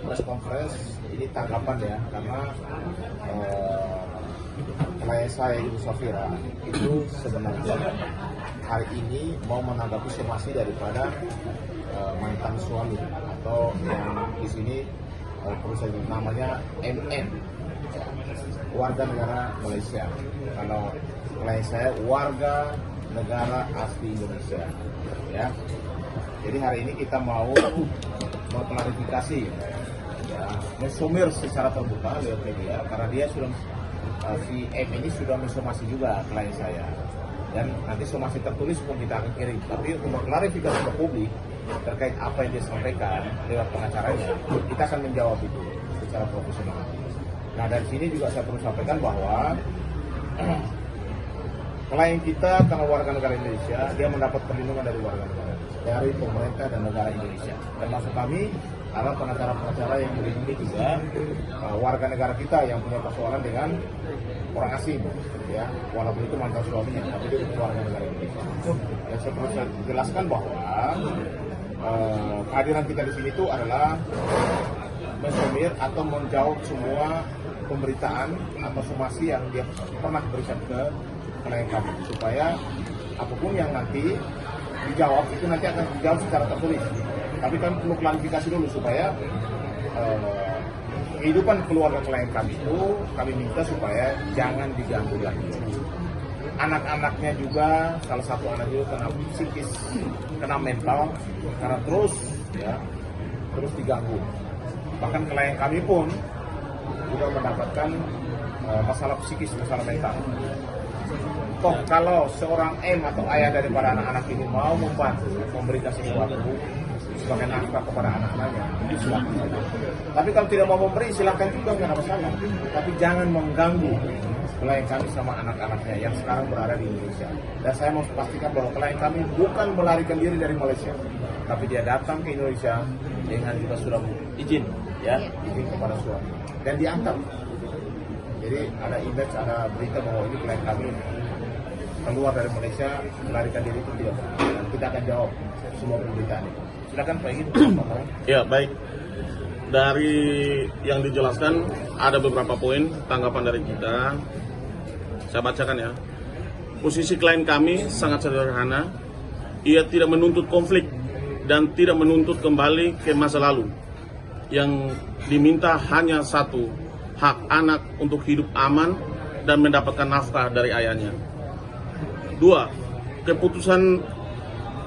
press conference ini tanggapan ya, karena klien saya Ibu Safira itu sebenarnya hari ini mau menanggapi somasi daripada mantan suami atau yang di sini perusahaan namanya MN, warga negara Malaysia. Kalau klien saya warga negara asli Indonesia, ya. Jadi hari ini kita mau mengklarifikasi, ya, mensumir secara terbuka lewat media, karena dia sudah si M ini sudah mensomasi juga klien saya, dan nanti somasi tertulis pun kita akan kirim. Tapi untuk mengklarifikasi ke publik terkait apa yang dia sampaikan lewat pengacaranya, kita akan menjawab itu secara profesional. Nah, dari sini juga saya perlu sampaikan bahwa klien kita karena warga negara Indonesia, dia mendapat perlindungan dari warga negara, dari pemerintah dan negara Indonesia. Termasuk kami adalah pengacara-pengacara yang melindungi juga warga negara kita yang punya persoalan dengan orang asing, ya, walaupun itu mantan suaminya, tapi dia bukan warga negara Indonesia. Yang saya perlu jelaskan bahwa kehadiran kita di sini itu adalah mensumir atau menjawab semua pemberitaan atau somasi yang dia pernah berikan ke klien kami, supaya apapun yang nanti dijawab itu nanti akan dijawab secara tertulis. Tapi kan perlu klarifikasi dulu supaya kehidupan keluarga klien kami itu kami minta supaya jangan diganggu lagi. Anak-anaknya juga, salah satu anak juga kena psikis, kena mental, karena terus diganggu. Bahkan klien kami pun juga mendapatkan masalah psikis, masalah mental. Toh kalau seorang M atau ayah daripada anak-anak ini mau membantu memberikan sesuatu sebagai nafkah kepada anak-anaknya, itu silakan saja. Tapi kalau tidak mau memberi, silakan juga, nggak ada masalah. Tapi jangan mengganggu klien kami sama anak-anaknya yang sekarang berada di Indonesia. Dan saya mau pastikan bahwa klien kami bukan melarikan diri dari Malaysia, tapi dia datang ke Indonesia dengan juga sudah izin, ya, izin kepada suami, dan diantar. Jadi ada image, ada berita bahwa ini klien kami keluar dari Malaysia melarikan diri, itu tidak benar. Dan kita akan jawab semua pemberitaan itu. Silakan Pak Ingin. Ya, baik. Dari yang dijelaskan ada beberapa poin tanggapan dari kita. Saya bacakan ya. Posisi klien kami sangat sederhana. Ia tidak menuntut konflik dan tidak menuntut kembali ke masa lalu. Yang diminta hanya satu, hak anak untuk hidup aman dan mendapatkan nafkah dari ayahnya. 2. Keputusan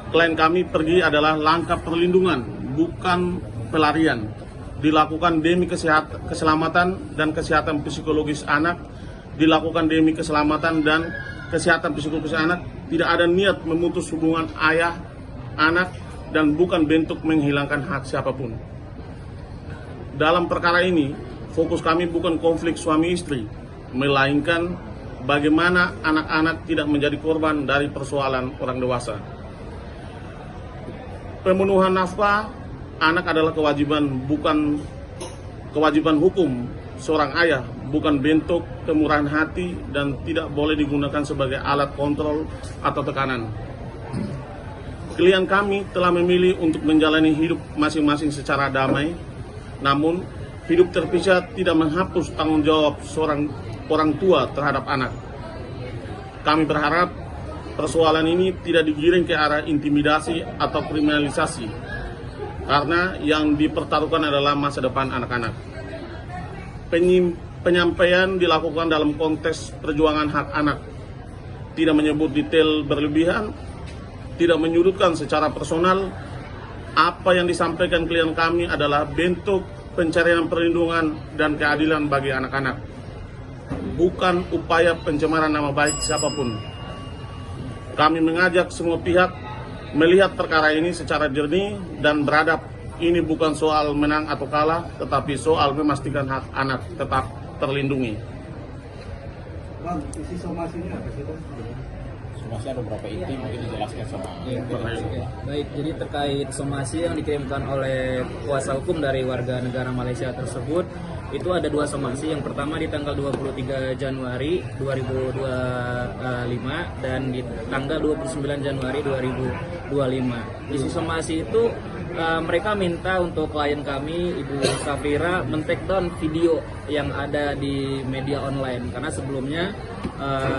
klien kami pergi adalah langkah perlindungan, bukan pelarian. Dilakukan demi keselamatan dan kesehatan psikologis anak, dilakukan demi keselamatan dan kesehatan psikologis anak. Tidak ada niat memutus hubungan ayah, anak, dan bukan bentuk menghilangkan hak siapapun. Dalam perkara ini, fokus kami bukan konflik suami istri, melainkan bagaimana anak-anak tidak menjadi korban dari persoalan orang dewasa. Pemenuhan nafkah anak adalah kewajiban hukum seorang ayah, bukan bentuk kemurahan hati dan tidak boleh digunakan sebagai alat kontrol atau tekanan. Klien kami telah memilih untuk menjalani hidup masing-masing secara damai, namun hidup terpisah tidak menghapus tanggung jawab seorang orang tua terhadap anak. Kami berharap persoalan ini tidak digiring ke arah intimidasi atau kriminalisasi, karena yang dipertaruhkan adalah masa depan anak-anak. Penyampaian dilakukan dalam konteks perjuangan hak anak, tidak menyebut detail berlebihan, tidak menyudutkan secara personal. Apa yang disampaikan klien kami adalah bentuk pencarian perlindungan dan keadilan bagi anak-anak, bukan upaya pencemaran nama baik siapapun. Kami mengajak semua pihak melihat perkara ini secara jernih dan beradab. Ini bukan soal menang atau kalah, tetapi soal memastikan hak anak tetap terlindungi. Bang, isi somasinya apa sih, Bang? Somasi ada beberapa inti, mungkin dijelaskan sama. Baik, jadi terkait somasi yang dikirimkan oleh kuasa hukum dari warga negara Malaysia tersebut, itu ada 2 somasi. Yang pertama di tanggal 23 Januari 2025 dan di tanggal 29 Januari 2025. Isi somasi itu mereka minta untuk klien kami, Ibu Safira, men-take down video yang ada di media online. Karena sebelumnya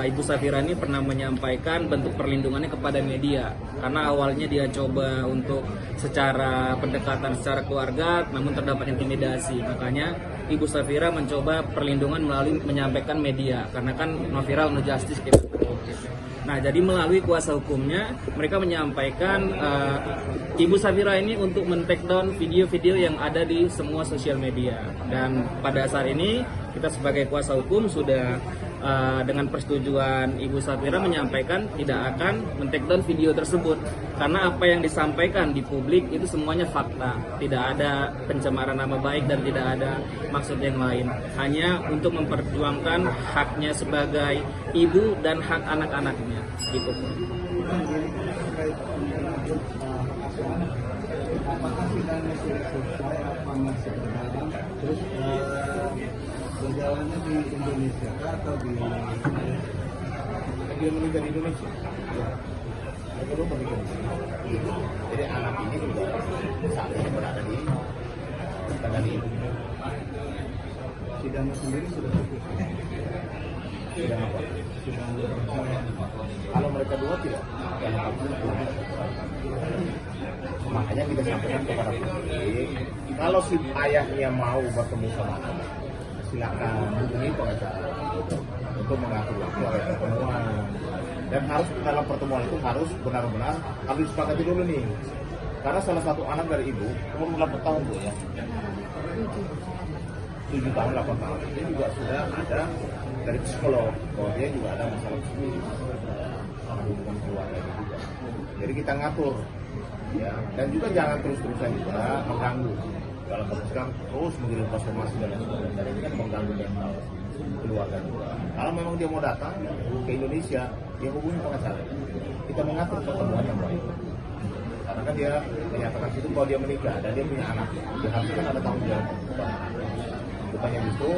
Ibu Safira ini pernah menyampaikan bentuk perlindungannya kepada media. Karena awalnya dia coba untuk secara pendekatan secara keluarga, namun terdapat intimidasi. Makanya Ibu Safira mencoba perlindungan melalui menyampaikan media. Karena kan no viral no justice gitu. Nah, jadi melalui kuasa hukumnya mereka menyampaikan Ibu Safira ini untuk men-take down video-video yang ada di semua sosial media. Dan pada saat ini kita sebagai kuasa hukum sudah dengan persetujuan Ibu Safira menyampaikan tidak akan men-take down video tersebut. Karena apa yang disampaikan di publik itu semuanya fakta. Tidak ada pencemaran nama baik dan tidak ada maksud yang lain. Hanya untuk memperjuangkan haknya sebagai ibu dan hak anak-anaknya. Gitu. Apakah sidangnya sudah selesai, apa masih berjalan? Terus berjalannya di Indonesia atau di Dia menikah di Indonesia. Mereka belum menikah di sini. Jadi anak ini sudah saat ini berada di ibu. sidangnya sendiri sudah cukup? Sidang apa? Sidang Kalau mereka dua tidak, yang makanya kita sampaikan kepada publik, kalau si ayahnya mau bertemu sama anak, silakan hubungi pengacara untuk mengatur waktu ada pertemuan. Dan harus dalam pertemuan itu harus benar-benar harus disepakati dulu nih. Karena salah satu anak dari ibu umur 8 tahun Bu ya. 7 tahun 8 tahun ini juga sudah ada dari psikolog bahwa dia juga ada masalah psikis, hubungan keluarga juga. Jadi kita ngatur ya, dan juga jangan terus-terusan juga mengganggu. Kalau sekarang terus mengirim informasi dan lain sebagainya, dan ini kan mengganggu mental keluarga juga. Kalau memang dia mau datang ke Indonesia, dia hubungi pengacara. Kita mengatur pertemuan yang baik. Karena kan dia menyatakan situ bahwa dia menikah dan dia punya anak. Dia harusnya kan ada tanggung jawab kepada anaknya. Bukannya itu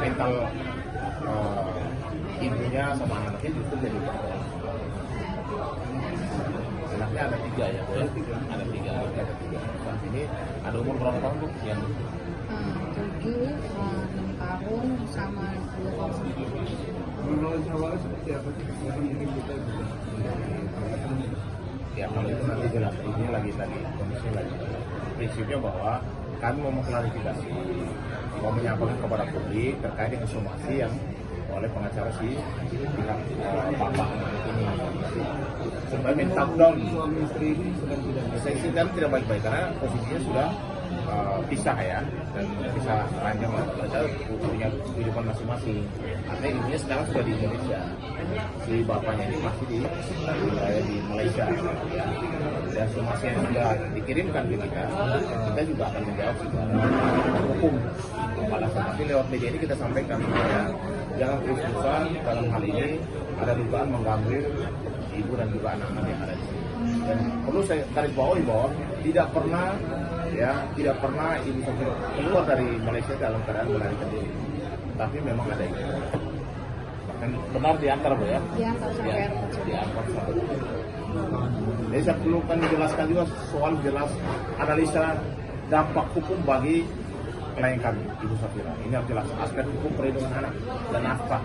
mental ibunya sama anaknya justru jadi persoalan. Anaknya ada 3 ya, Bu ya? Ada 3. Saat ini ada umur berapa tahun Bu? Yang 7, 6 tahun sama 2 tahun. kronologis awalnya seperti apa sih? Yang mungkin kita bisa ya kalau itu nanti jelas, ini lagi tadi kondisi lagi. Prinsipnya bahwa kami mau mengklarifikasi, mau menyampaikan kepada publik terkait dengan somasi yang oleh pengacara si pihak bapak ini sebagai top down. suami istri ini sedang tidak bisa. Saya kan tidak baik-baik karena posisinya sudah pisah ya, dan bisa panjang lah. Mereka punya kehidupan masing-masing. Artinya ibunya sekarang sudah di Indonesia, si bapaknya ini masih di wilayah di Malaysia. Ya. Dan somasi yang sudah dikirimkan ke kita juga akan menjawab secara hukum. Tapi lewat media ini kita sampaikan ya, jangan terus-terusan dalam hal ini ada dugaan mengganggu ibu dan juga anak-anak yang ada di sini. Dan perlu saya garis bawahi bahwa tidak pernah ibu sampai keluar dari Malaysia dalam keadaan melarikan diri. Tapi memang ada itu. Bahkan benar diantar Bu ya. Diantar sampai airport. Diantar sampai. Jadi saya perlu kan menjelaskan juga soal jelas analisa dampak hukum bagi klien kami, Ibu Safira. Ini harus jelas aspek hukum perlindungan anak dan nafkah.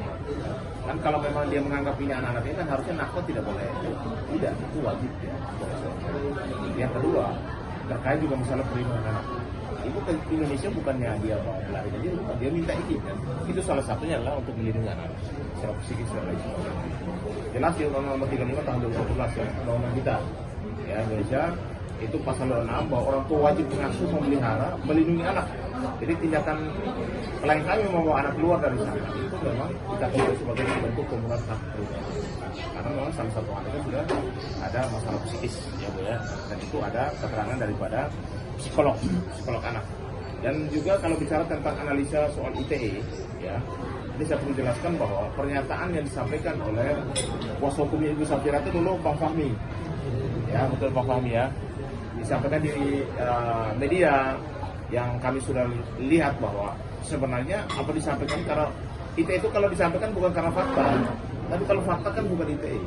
Kan kalau memang dia menganggap ini anak-anak ini kan harusnya nafkah tidak boleh. Tidak, itu wajib ya. Yang kedua, terkait juga masalah perlindungan anak. Ibu ke Indonesia bukannya dia mau melarikan diri, dia minta izin kan. Itu salah satunya adalah untuk melindungi anak secara psikis dan lain sebagainya. Jelas di Undang-Undang Nomor 35 tahun 2011 ya, Undang-Undang kita ya Indonesia itu pasal 6 bahwa orang tua wajib mengasuh, memelihara, melindungi anak. Jadi tindakan klien kami membawa anak keluar dari sana itu memang kita hidup sebagai bentuk pembunuhan hak pribadi. Karena memang salah satu anaknya sudah ada masalah psikis ya Bu ya, dan itu ada keterangan daripada psikolog anak. Dan juga kalau bicara tentang analisa soal ITE ya, ini saya perlu jelaskan bahwa pernyataan yang disampaikan oleh kuasa hukumnya Ibu Safira itu dulu Bang Fahmi ya, betul Bang Fahmi ya, disampaikan di media yang kami sudah lihat bahwa sebenarnya apa disampaikan karena ITE itu kalau disampaikan bukan karena fakta, tapi kalau fakta kan bukan ITE.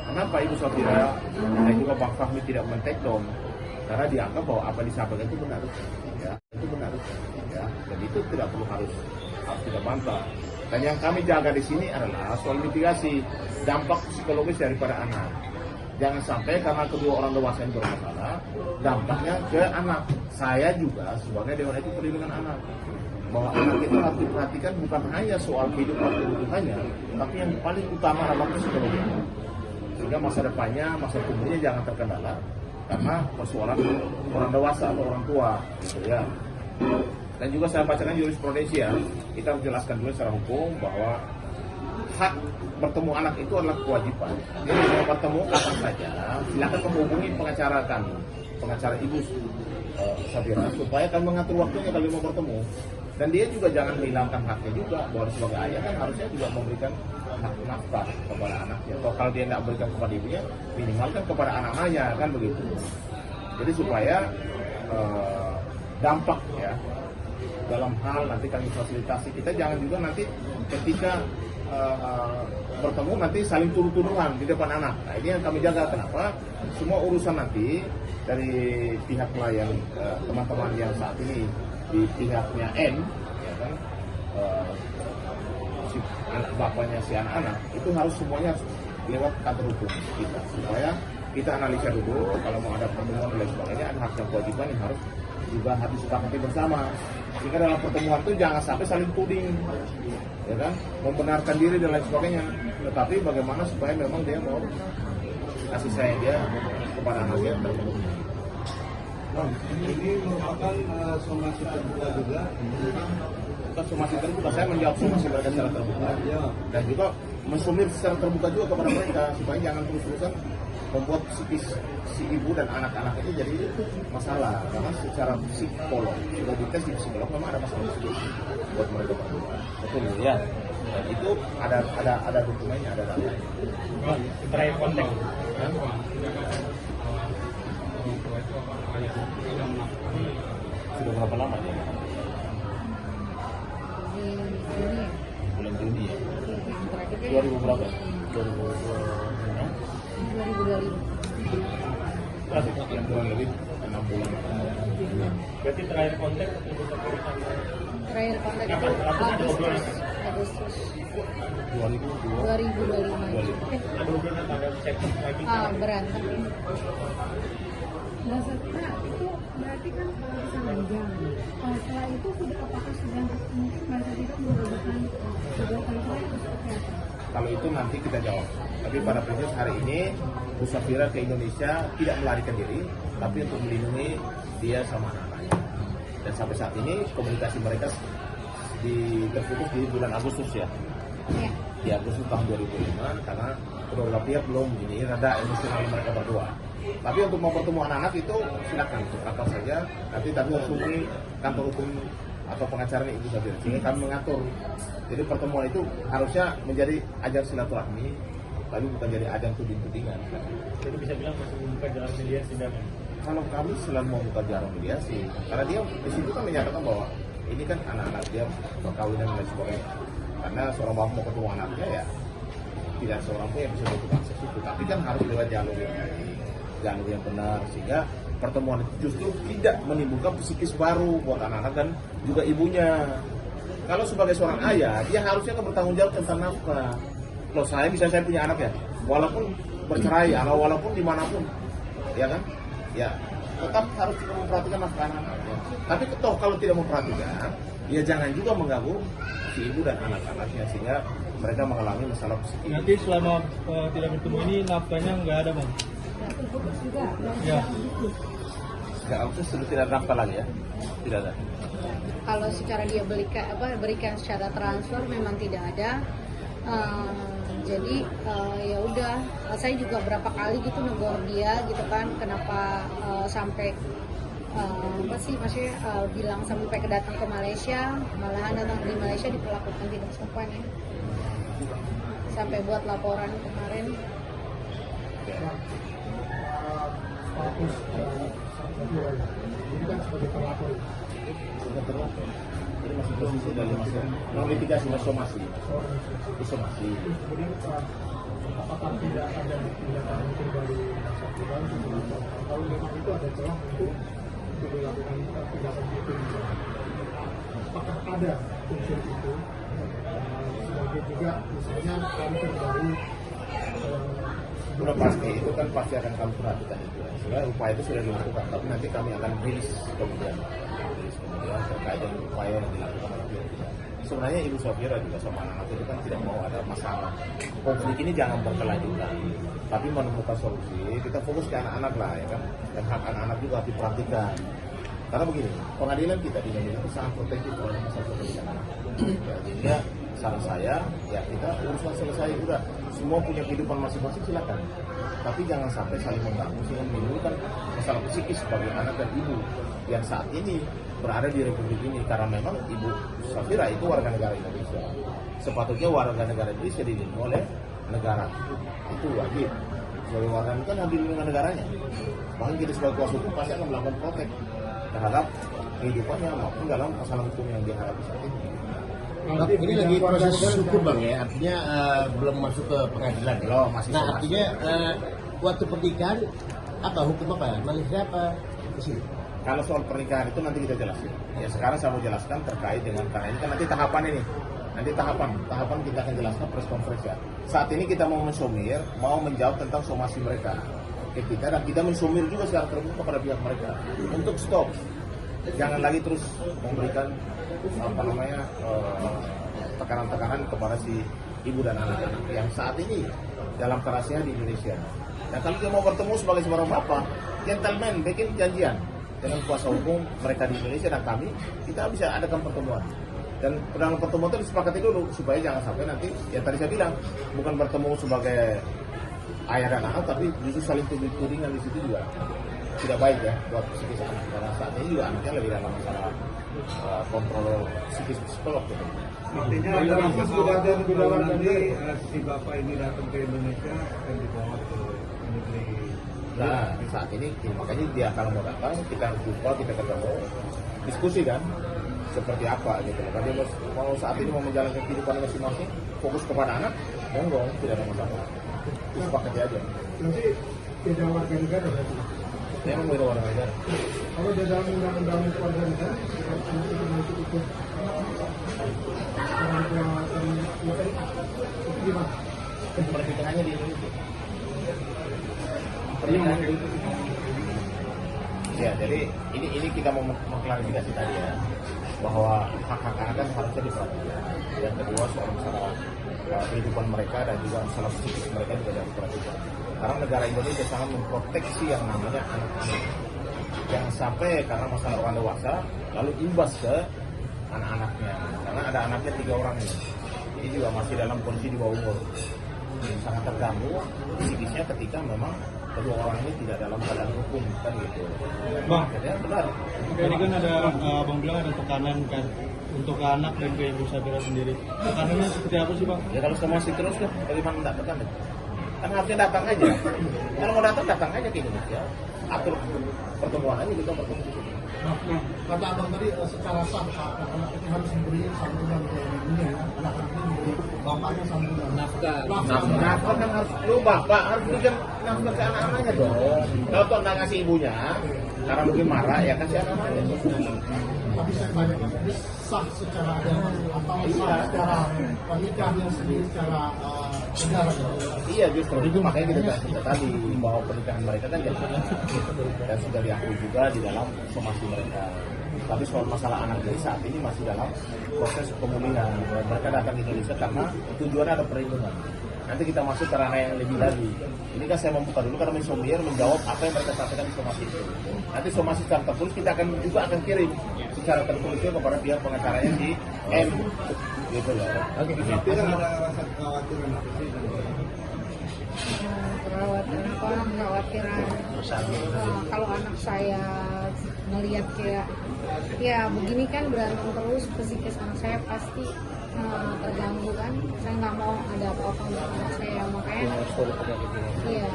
Kenapa Ibu Safira dan juga Bang Fahmi tidak men-take down? Karena dianggap bahwa apa disampaikan itu benar, ya, itu benar, ya. Jadi itu tidak perlu harus tidak bantah. Dan yang kami jaga di sini adalah soal mitigasi dampak psikologis daripada anak. Jangan sampai karena kedua orang dewasa yang bermasalah, dampaknya ke anak. Saya juga sebagai Dewan Etik Perlindungan Anak, bahwa anak itu harus diperhatikan bukan hanya soal kehidupan kebutuhannya, tapi yang paling utama adalah psikologi. Sehingga masa depannya, masa tumbuhnya jangan terkendala karena persoalan orang dewasa atau orang tua, gitu ya. Dan juga saya bacakan jurisprudensi ya, kita menjelaskan dulu secara hukum bahwa hak bertemu anak itu adalah kewajiban. Jadi kalau bertemu kapan saja, silakan menghubungi pengacara kami, pengacara Ibu Safira, supaya kami mengatur waktunya kalau mau bertemu. Dan dia juga jangan menghilangkan haknya juga, bahwa sebagai ayah kan harusnya juga memberikan hak nafkah kepada anaknya. Atau kalau dia tidak berikan kepada ibunya, minimalkan kepada anak-anaknya, kan begitu. Jadi supaya dampak ya dalam hal nanti kami fasilitasi, kita jangan juga nanti ketika bertemu nanti saling tuduh-tuduhan di depan anak. Nah ini yang kami jaga. Kenapa? Semua urusan nanti dari pihak pelayan teman-teman yang saat ini di pihaknya M, ya kan, si anak bapaknya si anak-anak itu harus semuanya lewat kantor hukum kita, supaya kita analisa dulu kalau mau ada pertemuan dan lain sebagainya, ada hak dan kewajiban yang harus juga harus disepakati bersama. Sehingga dalam pertemuan itu jangan sampai saling tuding, ya kan, membenarkan diri dan lain sebagainya. Tetapi bagaimana supaya memang dia mau kasih sayang dia kepada anaknya. Bang, ini merupakan somasi terbuka juga. Bukan somasi terbuka, saya menjawab somasi mereka secara terbuka. Dan juga mensumir secara terbuka juga kepada mereka supaya jangan terus-terusan membuat psikis si ibu dan anak-anak ini jadi masalah. Karena secara psikolog, sudah dites di psikolog memang ada masalah psikis buat mereka berdua. Betul ya. Dan itu ada dokumennya, ada datanya. Terakhir kontak. Sudah berapa lama ya? Di Juni ya. Bulan Juni ya. Yang terakhir kan 2000 berapa? 2025. Yang kurang lebih 6 bulan. Berarti terakhir kontak Ibu Safira Terakhir kontak itu Agustus 2025. ada hubungan tanggal cek lagi. Berantem. Mbak Safira itu berarti kan kalau bisa panjang. Setelah itu apakah sudah mungkin Mbak Safira mengajukan gugatan cerai atau seperti apa? Kalau itu nanti kita jawab. Tapi pada prinsip hari ini Bu Safira ke Indonesia tidak melarikan diri, tapi untuk melindungi dia sama anak-anaknya. Dan sampai saat ini komunikasi mereka terputus di bulan Agustus ya. Ya. Di Agustus tahun 2005 karena kedua belah pihak belum ini rada emosional mereka berdua. Tapi untuk mau bertemu anak-anak itu silakan apa saja. Nanti harus hubungi kantor hukum atau pengacara Ibu Safira sehingga kami mengatur. Jadi pertemuan itu harusnya menjadi ajang silaturahmi, tapi bukan jadi ajang tuding-tudingan. Jadi bisa bilang masih membuka jalan mediasi dan Kalau kami selalu mau membuka jalan mediasi, karena dia di situ kan menyatakan bahwa ini kan anak-anak dia perkawinan dan lain sebagainya. Karena seorang bapak mau ketemu anaknya ya tidak seorang pun yang bisa melakukan akses itu, tapi kan harus lewat jalur yang baik, jalur yang benar, sehingga pertemuan itu justru tidak menimbulkan psikis baru buat anak-anak dan juga ibunya. Kalau sebagai seorang ayah, dia harusnya kan bertanggung jawab tentang nafkah. Kalau saya, misalnya saya punya anak ya, walaupun bercerai atau walaupun dimanapun, ya kan, ya tetap harus juga memperhatikan nafkah anak-anaknya. Tapi toh kalau tidak memperhatikan, ya jangan juga mengganggu si ibu dan anak-anaknya sehingga mereka mengalami masalah psikis. nanti selama tidak bertemu ini nafkahnya nggak ada bang. Terputus juga. Ya. Nggak, Agustus sudah tidak ada nafkah lagi ya, tidak ada. Kalau secara dia berikan secara transfer memang tidak ada. Jadi ya udah, saya juga berapa kali gitu negor dia gitu kan, kenapa sampai apa sih maksudnya bilang sampai kedatang ke Malaysia, malahan datang di Malaysia diperlakukan tidak sopan ya, sampai buat laporan kemarin. Status Safira ini kan sebagai terlapor. Bukan terlapor. Ini masih posisi dari masih non litigasi, somasi. Somasi. Kemudian apakah tidak ada tindakan mungkin dari Safira kalau memang itu ada celah untuk dilakukan tindakan hukum? Apakah ada unsur itu sebagai juga misalnya counter dari Sudah pasti, itu kan pasti akan kami perhatikan itu. Sebenarnya upaya itu sudah dilakukan, tapi nanti kami akan rilis kemudian terkait dengan upaya yang dilakukan oleh pihak kita. Sebenarnya Ibu Safira juga sama anak itu kan tidak mau ada masalah. Konflik ini jangan berkelanjutan, tapi menemukan solusi. Kita fokus ke anak-anak lah, ya kan. Dan hak anak-anak juga harus diperhatikan. Karena begini, pengadilan kita di Indonesia itu sangat protektif oleh masalah pendidikan anak. Ya, sehingga saran saya, ya kita urusan selesai udah. Semua punya kehidupan masing-masing silakan. Tapi jangan sampai saling mengganggu sehingga menimbulkan masalah psikis bagi anak dan ibu yang saat ini berada di Republik ini. Karena memang Ibu Safira itu warga negara Indonesia. Sepatutnya warga negara Indonesia dilindungi oleh negara. Itu wajib. Sebagai warga negara kan harus dilindungi negaranya. Bahkan kita sebagai kuasa hukum pasti akan melakukan protek terhadap kehidupannya maupun dalam masalah hukum yang dihadapi saat ini. Ini lagi proses hukum bang ya, artinya belum masuk ke pengadilan. Belum, masih nah somasi. artinya waktu pernikahan apa hukum apa? Malaysia apa ke sini? Kalau soal pernikahan itu nanti kita jelasin. Ya sekarang saya mau jelaskan terkait dengan karena ini kan nanti tahapan ini. Nanti tahapan kita akan jelaskan press conference ya. Saat ini kita mau mensumir, mau menjawab tentang somasi mereka ke kita dan kita mensumir juga secara terbuka kepada pihak mereka untuk stop. Jangan lagi terus memberikan tekanan-tekanan kepada si ibu dan anak-anak yang saat ini dalam kerahasiaan di Indonesia. Dan kalau dia mau bertemu sebagai seorang bapak, gentleman, bikin janjian dengan kuasa hukum mereka di Indonesia dan kami, kita bisa adakan pertemuan. Dan dalam pertemuan itu disepakati dulu supaya jangan sampai nanti, yang tadi saya bilang, bukan bertemu sebagai ayah dan anak, tapi justru saling tuding-tudingan di situ juga tidak baik ya buat psikis anak. Karena saat ini juga anaknya lebih dalam masalah kontrol psikis psikolog gitu. Artinya dalam kekhawatiran kalau nanti si bapak ini datang ke Indonesia akan dibawa ke negeri. Nah saat ini makanya dia kalau mau datang kita jumpa, kita ketemu, diskusi kan seperti apa gitu. Kalau dia mau saat ini mau menjalankan kehidupan masing-masing, fokus kepada anak, monggo tidak ada masalah. Disepakati aja. Nanti beda warga negara berarti. Memang beda warga negara. Kalau di dalam undang-undang warga negara, anak itu masih ikut gimana? Pernikahannya di Indonesia. Pernikahan di Indonesia. Ya, jadi ini kita mau mengklarifikasi tadi ya bahwa hak-hak anak kan harusnya diperhatikan. Yang kedua soal masalah kehidupan mereka dan juga masalah psikis mereka juga harus diperhatikan. Karena negara Indonesia sangat memproteksi yang namanya anak-anak. Yang sampai karena masalah orang dewasa lalu imbas ke anak-anaknya. Karena ada anaknya 3 orang ini. Ini juga masih dalam kondisi di bawah umur. Sangat terganggu psikisnya ketika memang kedua orang ini tidak dalam keadaan hukum kan gitu. Bang, Ya, benar. ini kan ada abang bilang ada tekanan kan untuk ke anak dan ke Ibu Safira sendiri. Tekanannya seperti apa sih bang? Ya kalau somasi terus kan bagaimana tidak tekan? Kan harusnya datang aja. Kalau mau datang aja ke Indonesia. Atur pertemuan aja kita bertemu di sini. Nah, kata abang tadi secara sah anak itu harus memberi santunan ke ibunya ya. Anak-anak ini memberi bapaknya santunan. Nafkah. Nafkah kan harus lu bapak harus berikan nafkah ke anak-anaknya dong. Kalau tuh nggak ngasih ibunya, karena mungkin marah ya kasih anak-anaknya. Tapi saya banyak sah secara agama atau sah secara pernikahan sendiri secara negara. Iya justru itu makanya kita tadi bahwa pernikahan mereka kan dan sudah diakui juga di dalam somasi mereka. Tapi soal masalah anak ini saat ini masih dalam proses pemulihan. Mereka datang ke Indonesia karena tujuannya ada perlindungan. Nanti kita masuk ke ranah yang lebih lagi. Ini kan saya membuka dulu karena mensumir menjawab apa yang mereka sampaikan di somasi itu. Nanti somasi secara tertulis kita akan kirim secara tertulisnya kepada pihak pengacaranya di M. Gitu loh. Tapi ada rasa kekhawatiran apa sih? Kekhawatiran kalau anak saya melihat kayak ya begini kan berantem terus, psikis anak saya pasti terganggu kan. Saya nggak mau ada apa-apa untuk anak saya, makanya iya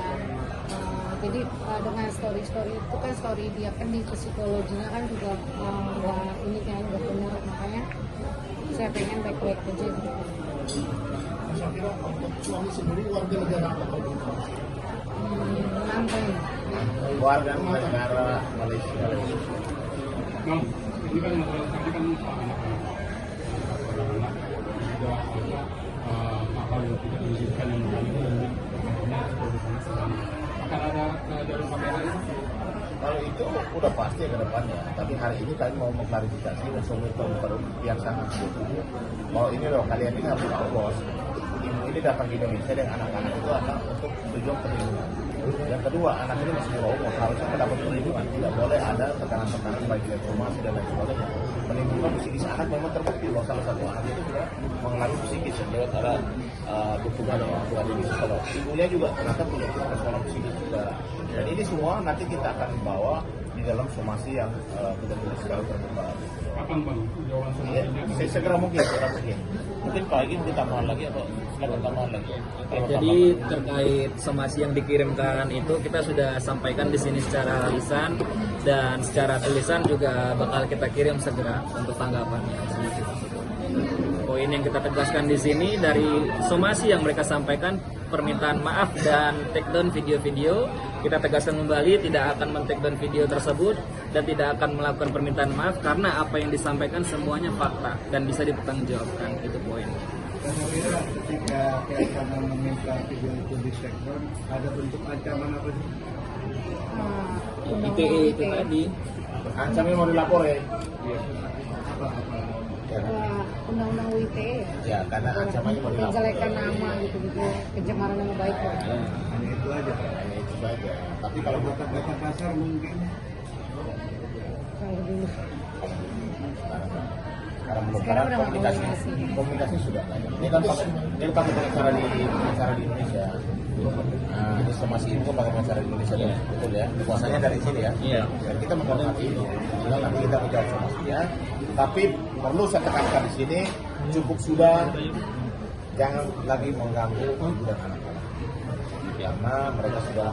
Jadi dengan story itu kan story dia kan di psikologinya kan juga nggak ini kan nggak benar, makanya saya pengen baik-baik aja gitu. Saya kira untuk suami sendiri warga negara apa? Nantang. Warga negara Malaysia. Nah, ini kan masalah tadi kan anak-anak kapal yang tidak diizinkan yang mengalami akan ada dari pakaian itu. Kalau itu udah pasti ke depannya, tapi hari ini kami mau mengklarifikasi dan komitmen pada pihak sana. Kalau ini loh, kalian ini harus tahu bos, ibu ini datang ke Indonesia dan anak-anak itu akan untuk tujuan perlindungan. Yang kedua, anak ini masih di bawah umur, harusnya mendapat perlindungan. Tidak boleh ada tekanan-tekanan baik informasi dan lain sebagainya. Perlindungan psikis anak memang terbukti bahwa salah satu anak itu juga mengalami psikis yang lewat ada dukungan dari orang tua ini. Kalau ibunya juga ternyata punya persoalan psikis juga. Dan ini semua nanti kita akan bawa di dalam somasi yang kita tulis secara terbuka. Kapan bang jawaban Ya, somasinya? segera mungkin. Mungkin Pak Agi mungkin tambahan lagi atau silakan tambahan lagi. Jadi terkait somasi yang dikirimkan itu kita sudah sampaikan di sini secara lisan dan secara tulisan juga bakal kita kirim segera untuk tanggapannya. Poin yang kita tegaskan di sini dari somasi yang mereka sampaikan, permintaan maaf dan take down video-video, kita tegaskan kembali tidak akan men-take down video tersebut dan tidak akan melakukan permintaan maaf karena apa yang disampaikan semuanya fakta dan bisa dipertanggungjawabkan. Itu poin. Kira ketika PLK meminta video itu di take down, ada bentuk ancaman apa sih? ITE itu tadi. Ancamnya mau dilapor ya? Ya, Undang-undang UITE ya karena ancamannya mau dilapor. menjelekan nama gitu, pencemaran nama baik. Hanya itu aja. Hanya itu saja. Tapi kalau Kalau kata kasar mungkin Kalau dulu karena belum Sekarang karena udah komunikasi sudah banyak. Ini kan pakai pengacara di Indonesia. Nah, ini somasi itu pakai pengacara di Indonesia, betul ya? Kuasanya dari sini ya. Iya. Dan kita menghormati ini. Tinggal nanti kita menjawab somasinya. Tapi perlu saya tekankan di sini, cukup sudah, jangan lagi mengganggu ibu dan anak-anak. Karena mereka sudah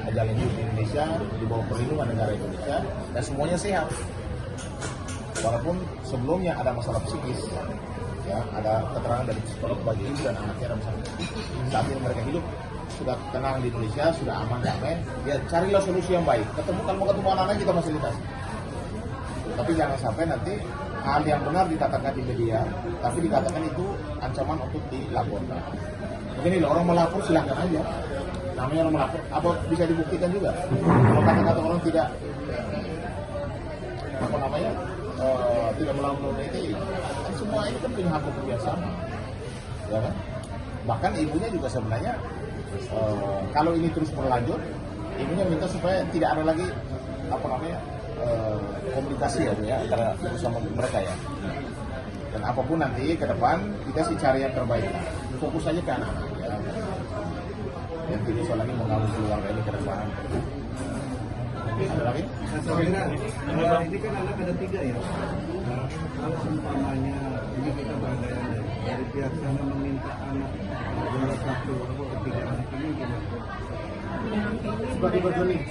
menjalani hidup di Indonesia, di bawah perlindungan negara Indonesia, dan semuanya sehat. Walaupun sebelumnya ada masalah psikis, ya ada keterangan dari psikolog bagi ibu dan anaknya ada masalah psikis. Saat ini mereka hidup sudah tenang di Indonesia, sudah aman damai. Ya carilah solusi yang baik. Kalau mau ketemu anak-anak kita fasilitasi. Tapi jangan sampai nanti hal yang benar dikatakan di media, tapi dikatakan itu ancaman untuk dilaporkan. Begini loh, orang melapor silahkan aja. Namanya orang melapor, apa bisa dibuktikan juga. Kalau kata-kata orang tidak tidak melakukan itu, kan semua ini kan punya hak hukum yang sama, ya kan? Bahkan ibunya juga sebenarnya kalau ini terus berlanjut, ibunya minta supaya tidak ada lagi komunikasi ya antara bersama mereka ya. Dan apapun nanti ke depan kita sih cari yang terbaik lah. Fokus aja ke anak-anak ya. Yang tidak usah lagi mengganggu keluarga ini ke depan. Ada lagi? saya kira ini kan anak ada 3 ya. Kalau umpamanya ini kita berandai-andai dari pihak sana meminta anak juara 1 atau 3 anak ini gimana? Sebagai berjalan.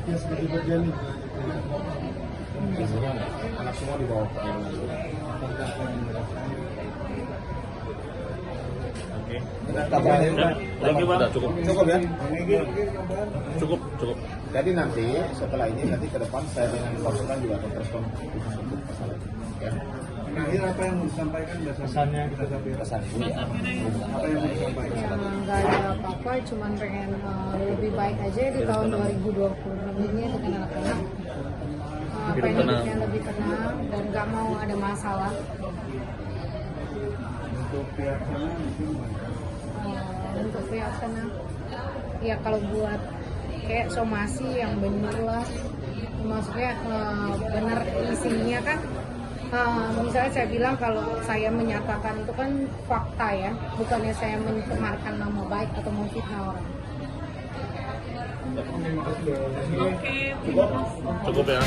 Ya sebagai berjalan. Biasanya anak semua di bawah perlindungan. Oke. Lagi Bang. Cukup ya? Cukup. Jadi nanti setelah ini nanti ke depan saya dengan konsulen juga akan respon khusus untuk masalah ini. Ya. Terakhir apa yang mau disampaikan pesannya kita sampai Pesan ibu ya. apa yang mau disampaikan? nggak ada apa-apa, cuman pengen lebih baik aja di tahun 2020 ini dengan anak-anak. Pengen hidupnya lebih tenang dan nggak mau ada masalah. Untuk pihak sana mungkin Untuk pihak sana, ya kalau buat kayak somasi yang bener lah, maksudnya benar isinya kan. Misalnya saya bilang kalau saya menyatakan itu kan fakta ya, bukannya saya mencemarkan nama baik atau memfitnah orang. Cukup ya.